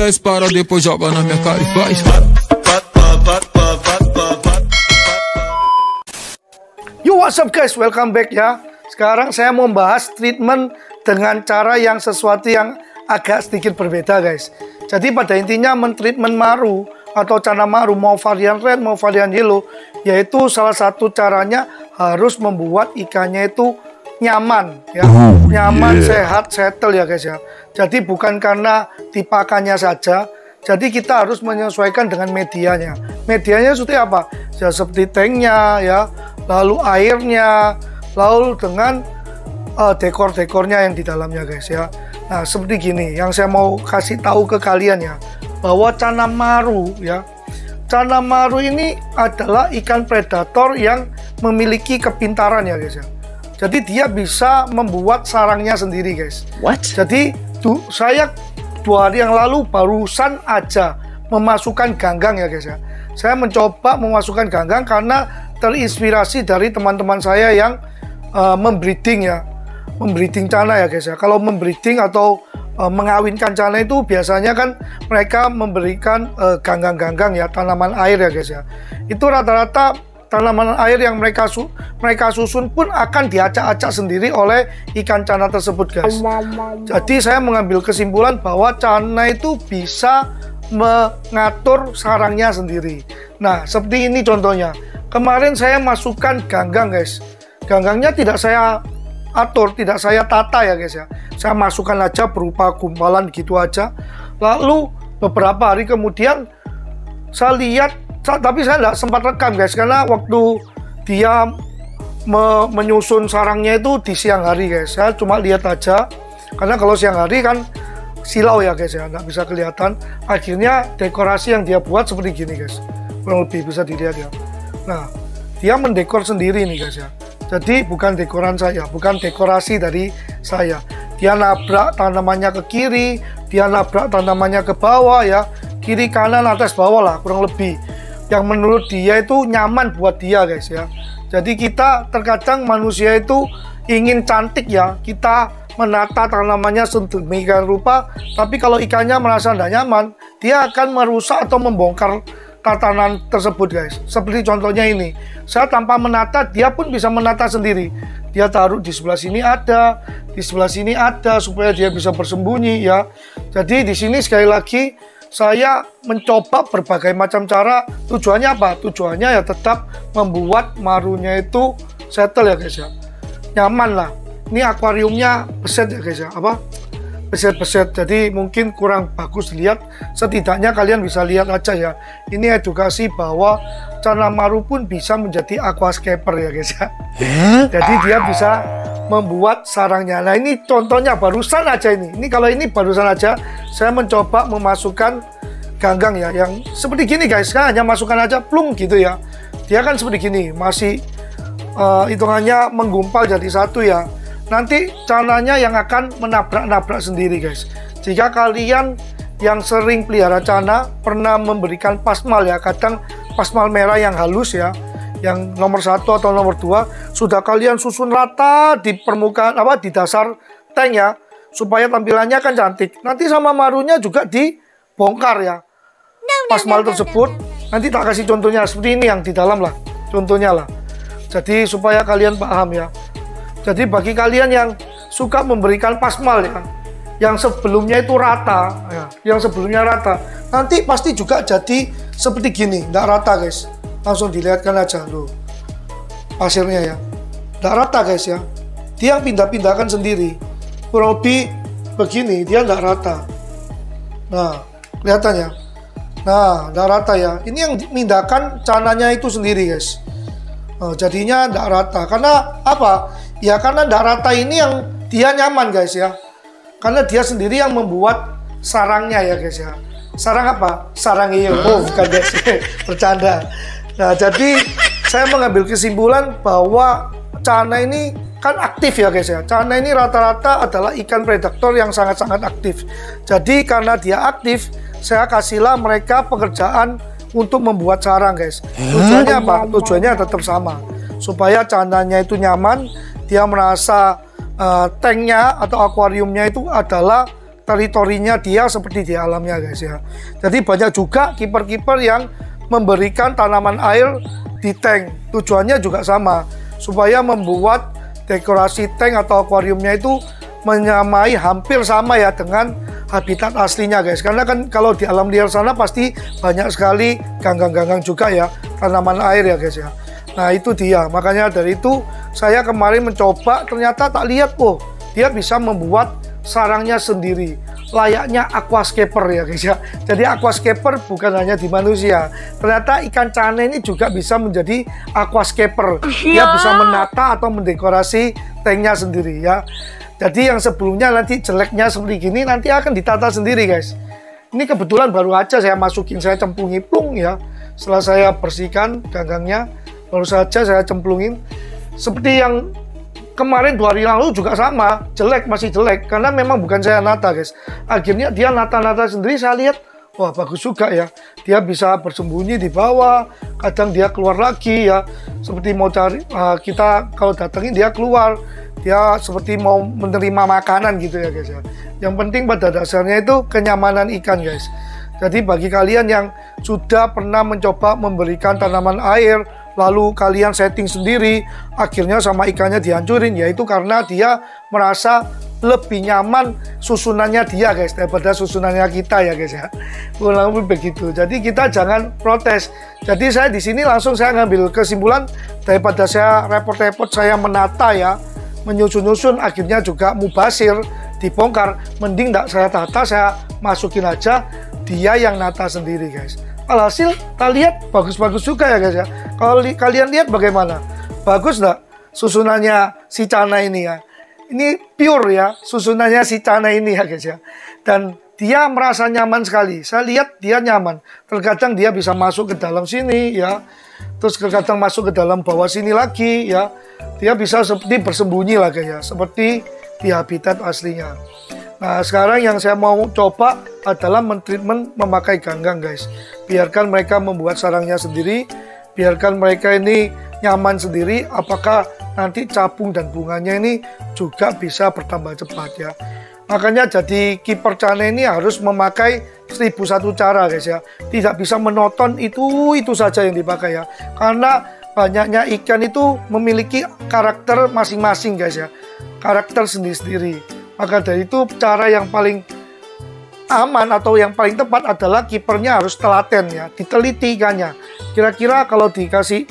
10 para depois joga na minha cara e faz. Yo, what's up guys, welcome back ya. Sekarang saya mau bahas treatment dengan cara yang sesuatu yang agak sedikit berbeda guys. Jadi pada intinya mentreatment maru atau cana maru, mau varian red mau varian yellow, yaitu salah satu caranya harus membuat ikannya itu nyaman ya, nyaman, sehat, settle ya guys ya. Jadi bukan karena tipakannya saja, jadi kita harus menyesuaikan dengan medianya. Medianya seperti apa? Ya seperti tanknya ya, lalu airnya, lalu dengan dekor-dekornya yang di dalamnya guys ya. Nah seperti gini, yang saya mau kasih tahu ke kalian ya, bahwa cana maru ya, cana maru ini adalah ikan predator yang memiliki kepintaran ya guys ya. Jadi dia bisa membuat sarangnya sendiri guys. What? Jadi saya 2 hari yang lalu barusan aja memasukkan ganggang ya guys ya. Saya mencoba memasukkan ganggang karena terinspirasi dari teman-teman saya yang membreeding ya, membreeding cana ya guys ya. Kalau membreeding atau mengawinkan cana itu biasanya kan mereka memberikan ganggang-ganggang ya, tanaman air ya guys ya. Itu rata-rata tanaman air yang mereka susun pun akan diacak-acak sendiri oleh ikan cana tersebut guys. Jadi saya mengambil kesimpulan bahwa cana itu bisa mengatur sarangnya sendiri. Nah seperti ini contohnya. Kemarin saya masukkan ganggang guys. Ganggangnya tidak saya atur, tidak saya tata ya guys ya. Saya masukkan aja berupa gumpalan gitu aja. Lalu beberapa hari kemudian saya lihat, tapi saya tidak sempat rekam guys, karena waktu dia menyusun sarangnya itu di siang hari guys. Saya cuma lihat aja, karena kalau siang hari kan silau ya guys ya, nggak bisa kelihatan. Akhirnya dekorasi yang dia buat seperti gini guys, kurang lebih bisa dilihat ya. Nah dia mendekor sendiri nih guys ya. Jadi bukan dekoran saya, bukan dekorasi dari saya. Dia nabrak tanamannya ke kiri, dia nabrak tanamannya ke bawah ya, kiri kanan atas bawah lah kurang lebih, yang menurut dia itu nyaman buat dia guys ya. Jadi kita terkadang manusia itu ingin cantik ya, kita menata tanamannya sedemikian rupa, tapi kalau ikannya merasa tidak nyaman, dia akan merusak atau membongkar tatanan tersebut guys. Seperti contohnya ini, saya tanpa menata dia pun bisa menata sendiri. Dia taruh di sebelah sini ada, di sebelah sini ada, supaya dia bisa bersembunyi ya. Jadi di sini sekali lagi saya mencoba berbagai macam cara. Tujuannya apa? Tujuannya ya tetap membuat marunya itu settle ya guys ya, nyaman lah. Ini akuariumnya beset ya guys ya, apa? Beset-beset, jadi mungkin kurang bagus dilihat. Setidaknya kalian bisa lihat aja ya. Ini edukasi bahwa cana maru pun bisa menjadi aquascaper ya guys ya. Jadi dia bisa membuat sarangnya. Nah ini contohnya barusan aja ini. Ini kalau ini barusan aja saya mencoba memasukkan ganggang ya, yang seperti gini guys. Kan hanya masukkan aja plung gitu ya. Dia kan seperti gini, masih hitungannya menggumpal jadi satu ya. Nanti cananya yang akan menabrak-nabrak sendiri guys. Jika kalian yang sering pelihara cana pernah memberikan pasmal ya, kadang pasmal merah yang halus ya, yang nomor 1 atau nomor 2 sudah kalian susun rata di permukaan apa, di dasar tank ya, supaya tampilannya kan cantik. Nanti sama marunya juga dibongkar ya pasmal tersebut. Nanti tak kasih contohnya seperti ini yang di dalam lah, contohnya lah. Jadi supaya kalian paham ya. Jadi bagi kalian yang suka memberikan pasmal ya, yang sebelumnya itu rata ya, yang sebelumnya rata, nanti pasti juga jadi seperti gini, nggak rata guys. Langsung dilihatkan aja loh pasirnya ya, nggak rata guys ya. Dia yang pindah-pindahkan sendiri, kurang lebih begini, dia nggak rata. Nah kelihatannya, nah nggak rata ya. Ini yang memindahkan cananya itu sendiri guys. Jadinya nggak rata, karena apa? Ya karena nggak rata ini yang dia nyaman guys ya. Karena dia sendiri yang membuat sarangnya ya guys ya. Sarang apa? Sarang hiu. Oh bukan guys, bercanda. Nah jadi saya mengambil kesimpulan bahwa cana ini kan aktif ya guys ya. Cana ini rata-rata adalah ikan predator yang sangat-sangat aktif. Jadi karena dia aktif, saya kasihlah mereka pekerjaan untuk membuat sarang guys. Tujuannya apa? Tujuannya tetap sama, supaya cananya itu nyaman. Dia merasa tanknya atau akuariumnya itu adalah teritorinya dia seperti di alamnya guys ya. Jadi banyak juga kiper-kiper yang memberikan tanaman air di tank. Tujuannya juga sama, supaya membuat dekorasi tank atau akuariumnya itu menyamai hampir sama ya dengan habitat aslinya guys. Karena kan kalau di alam liar sana pasti banyak sekali ganggang-ganggang juga ya, tanaman air ya guys ya. Nah itu dia, makanya dari itu saya kemarin mencoba, ternyata tak lihat, oh dia bisa membuat sarangnya sendiri, layaknya aquascaper ya guys ya. Jadi aquascaper bukan hanya di manusia, ternyata ikan cane ini juga bisa menjadi aquascaper. Dia bisa menata atau mendekorasi tanknya sendiri ya. Jadi yang sebelumnya nanti jeleknya seperti gini, nanti akan ditata sendiri guys. Ini kebetulan baru aja saya masukin, saya cemplungi plung ya. Setelah saya bersihkan ganggangnya, baru saja saya cemplungin. Seperti yang kemarin 2 hari lalu juga sama, jelek, masih jelek. Karena memang bukan saya nata guys. Akhirnya dia nata-nata sendiri, saya lihat, wah bagus juga ya. Dia bisa bersembunyi di bawah, kadang dia keluar lagi ya. Seperti mau cari, kita kalau datengin dia keluar. Dia seperti mau menerima makanan gitu ya guys ya. Yang penting pada dasarnya itu kenyamanan ikan guys. Jadi bagi kalian yang sudah pernah mencoba memberikan tanaman air, lalu kalian setting sendiri, akhirnya sama ikannya dihancurin, yaitu karena dia merasa lebih nyaman susunannya dia guys daripada susunannya kita ya guys ya. Kurang lebih begitu. Jadi kita jangan protes. Jadi saya di sini langsung saya ngambil kesimpulan, daripada saya repot-repot saya menata ya, menyusun-nyusun akhirnya juga mubasir, dibongkar, mending tidak saya tata, saya masukin aja, dia yang nata sendiri guys. Alhasil kita lihat bagus-bagus juga ya guys ya. Kalau kalian lihat bagaimana, bagus nggak susunannya si Cana ini ya. Ini pure ya susunannya si Cana ini ya guys ya. Dan dia merasa nyaman sekali, saya lihat dia nyaman. Terkadang dia bisa masuk ke dalam sini ya, terus terkadang masuk ke dalam bawah sini lagi ya. Dia bisa seperti bersembunyi lah guys ya, seperti di habitat aslinya. Nah sekarang yang saya mau coba adalah mentreatment memakai ganggang guys. Biarkan mereka membuat sarangnya sendiri, biarkan mereka ini nyaman sendiri. Apakah nanti capung dan bunganya ini juga bisa bertambah cepat ya. Makanya jadi kiper cane ini harus memakai 1001 cara guys ya. Tidak bisa menonton itu saja yang dipakai ya. Karena banyaknya ikan itu memiliki karakter masing-masing guys ya. Karakter sendiri-sendiri. Maka dari itu cara yang paling aman atau yang paling tepat adalah kipernya harus telaten ya. Diteliti ikannya. Kira-kira kalau dikasih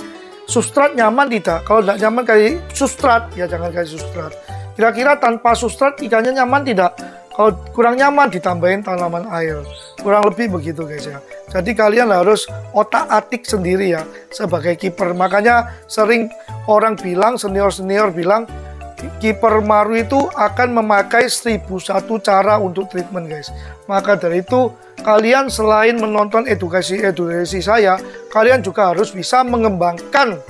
substrat nyaman tidak? Kalau tidak nyaman kasih substrat, ya jangan kasih substrat. Kira-kira tanpa substrat ikannya nyaman tidak? Kalau kurang nyaman ditambahin tanaman air. Kurang lebih begitu guys ya. Jadi kalian harus otak-atik sendiri ya sebagai kiper. Makanya sering orang bilang, senior-senior bilang, kiper Maru itu akan memakai 1001 cara untuk treatment guys. Maka dari itu kalian selain menonton edukasi saya, kalian juga harus bisa mengembangkan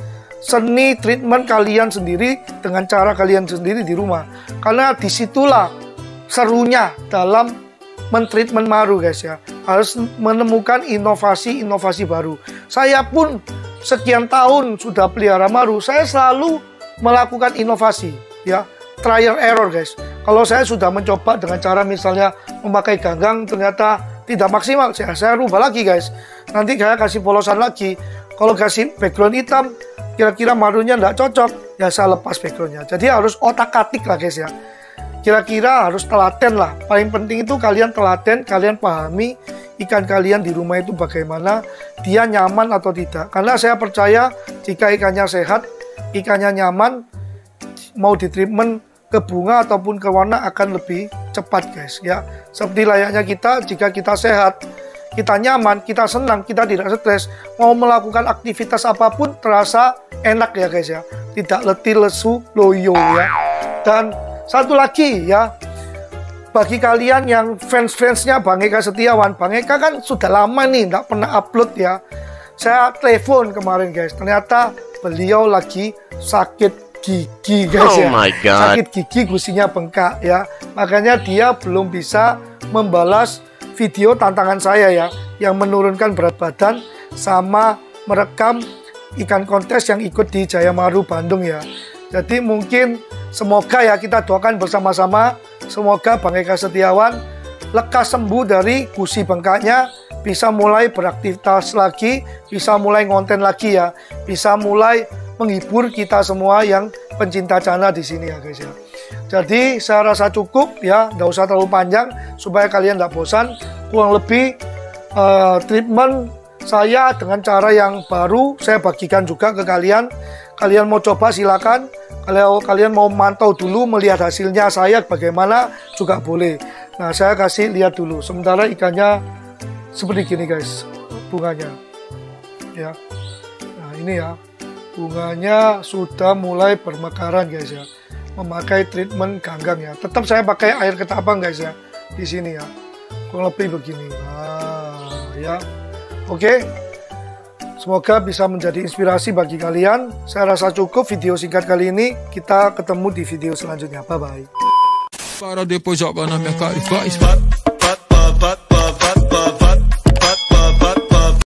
seni treatment kalian sendiri dengan cara kalian sendiri di rumah. Karena disitulah serunya dalam mentreatment Maru guys ya. Harus menemukan inovasi-inovasi baru. Saya pun sekian tahun sudah pelihara Maru, saya selalu melakukan inovasi ya, trial error guys. Kalau saya sudah mencoba dengan cara misalnya memakai ganggang ternyata tidak maksimal, saya rubah lagi guys. Nanti saya kasih polosan lagi. Kalau kasih background hitam, kira-kira Marunya tidak cocok, ya saya lepas backgroundnya. Jadi harus otak-atik lah guys ya. Kira-kira harus telaten lah. Paling penting itu kalian telaten, kalian pahami ikan kalian di rumah itu bagaimana, dia nyaman atau tidak. Karena saya percaya jika ikannya sehat, ikannya nyaman, mau ditreatment ke bunga ataupun ke warna akan lebih cepat guys ya. Seperti layaknya kita, jika kita sehat, kita nyaman, kita senang, kita tidak stres, mau melakukan aktivitas apapun terasa enak ya guys ya. Tidak letih, lesu, loyo ya. Dan satu lagi ya, bagi kalian yang fans-fansnya Bang Eka Setiawan, Bang Eka kan sudah lama nih tidak pernah upload ya. Saya telepon kemarin guys, ternyata beliau lagi sakit gigi guys ya. my God. Sakit gigi, gusinya bengkak ya. Makanya dia belum bisa membalas video tantangan saya ya, yang menurunkan berat badan sama merekam ikan kontes yang ikut di Jaya Maru Bandung ya. Jadi mungkin semoga ya kita doakan bersama-sama, semoga Bang Eka Setiawan lekas sembuh dari gusi bengkaknya, bisa mulai beraktivitas lagi, bisa mulai ngonten lagi ya, bisa mulai menghibur kita semua yang pencinta chana di sini ya guys ya. Jadi saya rasa cukup ya, nggak usah terlalu panjang supaya kalian nggak bosan. Kurang lebih treatment saya dengan cara yang baru saya bagikan juga ke kalian. Kalian mau coba silakan. Kalau kalian mau mantau dulu melihat hasilnya saya bagaimana juga boleh. Nah saya kasih lihat dulu. Sementara ikannya seperti gini guys, bunganya ya. Nah ini ya, bunganya sudah mulai bermekaran guys ya. Memakai treatment ganggang ya. Tetap saya pakai air ketapang guys ya di sini ya. Kurang lebih begini. Nah ya, oke. Semoga bisa menjadi inspirasi bagi kalian. Saya rasa cukup video singkat kali ini. Kita ketemu di video selanjutnya. Bye-bye. Para di pojok kanan Mekar Faiz.